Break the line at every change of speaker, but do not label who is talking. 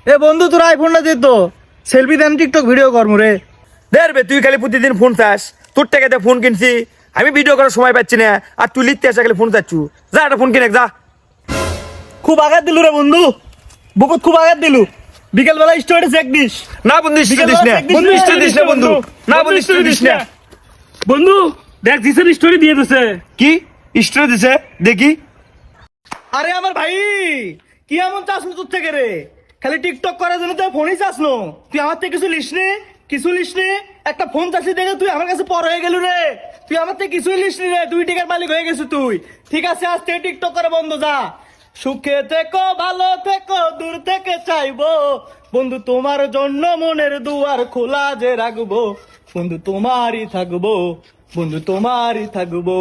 এ বন্ধু তোর আইফোনটা দে তো, সেলফি দেন টিকটক ভিডিও করমু রে।
দেখবে তুই খালি প্রতিদিন ফোন চাস, তোর টাকাতে ফোন কিনছি, আমি ভিডিও করার সময় পাচ্ছি না, আর তুই লিখতে আসা খালি ফোন চাচ্ছু। যা একটা ফোন কিনে যা।
খুব আঘাত দিলু রে বন্ধু, বহুত খুব আঘাত দিলু। বিকেল বেলা স্টোরি চেক দিস।
না বন্ধু স্টোরি দিস না, বন্ধু স্টোরি দিস না বন্ধু, না বন্ধু স্টোরি দিস না।
বন্ধু দেখ দিছেন স্টোরি দিয়ে দিছে।
কি স্টোরি দিছে দেখি?
আরে আমার ভাই, কি এমন চাস তোর থেকে রে? খালি টিকটক করার জন্য তুই ফোনই চাস নো? তুই আমার থেকে কিছু লিস নে, কিছু লিস নে। একটা ফোন চাষি দেখে তুই আমার কাছে পর হয়ে গেলু রে। তুই আমার থেকে কিছুই লিস নি রে, তুই টিকার মালিক হয়ে গেছিস তুই। ঠিক আছে, আজ থেকে টিকটক করা বন্ধ, যা। সুখে থেকো, ভালো থেকো, দূর থেকে চাইবো বন্ধু, তোমার জন্য মনের দুয়ার খোলা যে রাখবো। বন্ধু তোমারই থাকবো, বন্ধু তোমারই থাকবো।